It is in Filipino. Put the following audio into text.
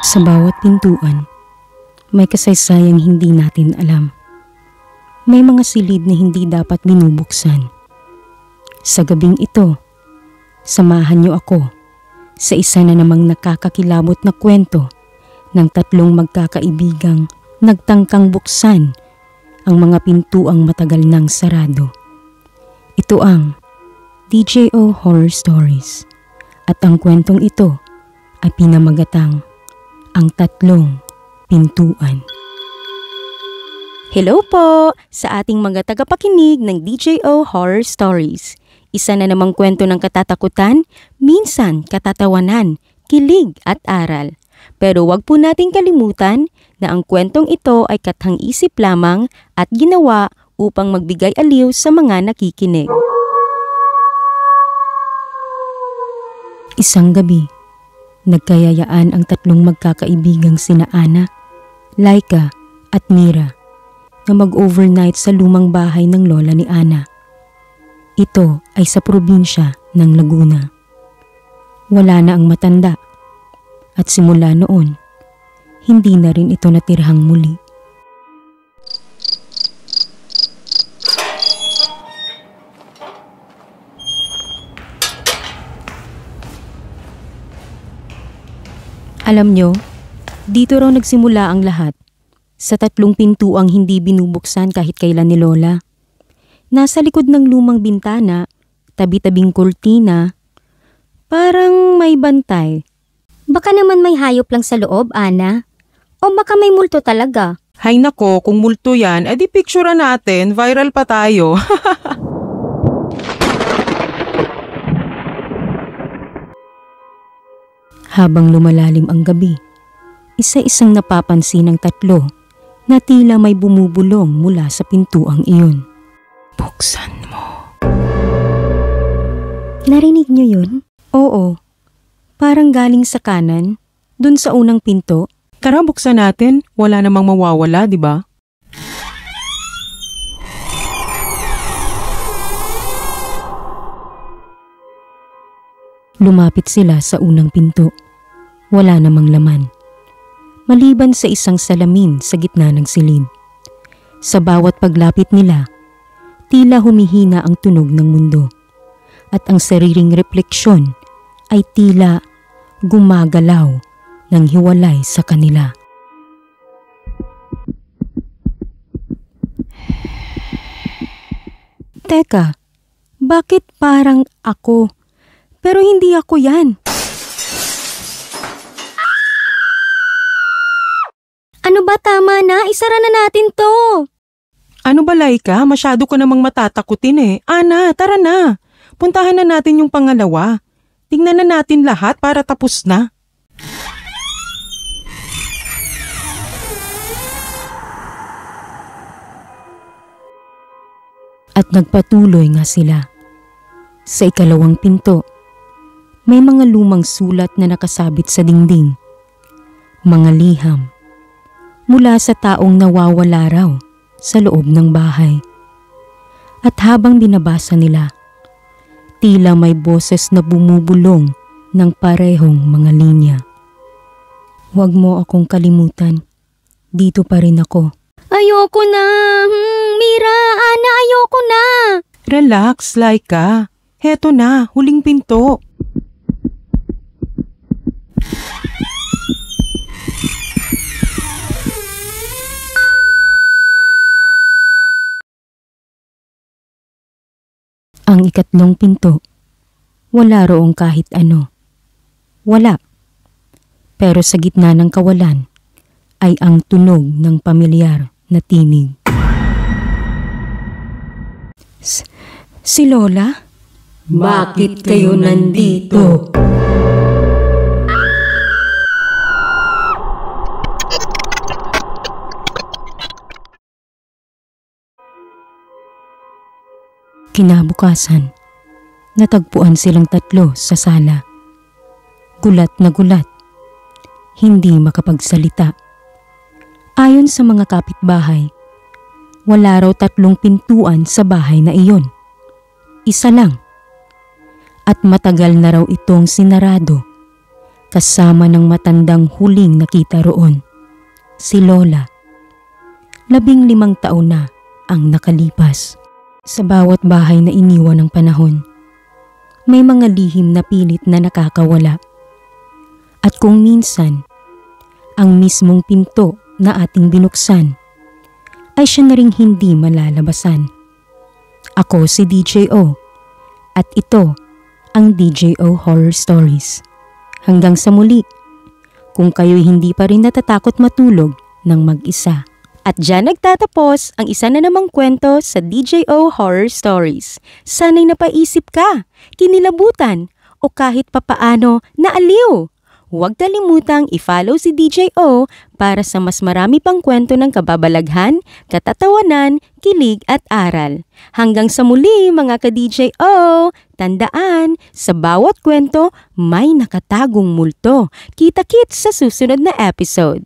Sa bawat pintuan, may kasaysayang hindi natin alam. May mga silid na hindi dapat binubuksan. Sa gabing ito, samahan niyo ako sa isa na namang nakakakilabot na kwento ng tatlong magkakaibigang nagtangkang buksan ang mga pintuang matagal nang sarado. Ito ang DJO Horror Stories at ang kwentong ito ay pinamagatang Ang Tatlong Pintuan. Hello po sa ating mga tagapakinig ng DJO Horror Stories. Isa na namang kwento ng katatakutan, minsan katatawanan, kilig at aral. Pero wag po nating kalimutan na ang kwentong ito ay kathang-isip lamang at ginawa upang magbigay aliw sa mga nakikinig. Isang gabi, nagkayayaan ang tatlong magkakaibigang sina Ana, Laika at Mira na mag-overnight sa lumang bahay ng lola ni Ana. Ito ay sa probinsya ng Laguna. Wala na ang matanda at simula noon, hindi na rin ito natirhang muli. Alam nyo, dito raw nagsimula ang lahat. Sa tatlong pintuang hindi binubuksan kahit kailan ni Lola. Nasa likod ng lumang bintana, tabi-tabing kurtina, parang may bantay. Baka naman may hayop lang sa loob, Ana. O baka may multo talaga. Hay nako, kung multo yan, edi picturean natin, viral pa tayo. Habang lumalalim ang gabi, isa-isang napapansin ng tatlo na tila may bumubulong mula sa pintuang iyon. Buksan mo. Narinig niyo yun? Oo, parang galing sa kanan, dun sa unang pinto. Tara, buksan natin. Wala namang mawawala, di ba? Lumapit sila sa unang pinto. Wala namang laman. Maliban sa isang salamin sa gitna ng silid. Sa bawat paglapit nila, tila humihina ang tunog ng mundo. At ang sariling refleksyon ay tila gumagalaw ng hiwalay sa kanila. Teka, bakit parang ako? Pero hindi ako yan. Ano ba, tama na? Isara na natin to. Ano ba, Laika? Masyado ko namang matatakutin eh. Ana, tara na. Puntahan na natin yung pangalawa. Tingnan na natin lahat para tapos na. At nagpatuloy nga sila. Sa ikalawang pinto, may mga lumang sulat na nakasabit sa dingding. Mga liham. Mula sa taong nawawala raw sa loob ng bahay. At habang binabasa nila, tila may boses na bumubulong ng parehong mga linya. Huwag mo akong kalimutan. Dito pa rin ako. Ayoko na. Mira, Ana, ayoko na. Relax, Laika. Heto na, huling pinto. Ang ikatlong pinto, wala roong kahit ano. Wala. Pero sa gitna ng kawalan ay ang tunog ng pamilyar na tinig. Si Lola? Bakit kayo nandito? Kinabukasan, natagpuan silang tatlo sa sala. Gulat na gulat, hindi makapagsalita. Ayon sa mga kapitbahay, wala raw tatlong pintuan sa bahay na iyon. Isa lang. At matagal na raw itong sinarado kasama ng matandang huling nakita roon, si Lola. 15 taon na ang nakalipas. Sa bawat bahay na iniwan ng panahon, may mga lihim na pilit na nakakawala. At kung minsan, ang mismong pinto na ating binuksan ay siya na ring hindi malalabasan. Ako si DJO at ito ang DJO Horror Stories. Hanggang sa muli, kung kayo'y hindi pa rin natatakot matulog ng mag-isa. At dyan nagtatapos ang isa na namang kwento sa DJO Horror Stories. Sana'y napaisip ka, kinilabutan, o kahit papaano naaliw. Huwag kalimutang i-follow si DJO para sa mas marami pang kwento ng kababalaghan, katatawanan, kilig at aral. Hanggang sa muli mga ka-DJO, tandaan, sa bawat kwento may nakatagong multo. Kita-kits sa susunod na episode.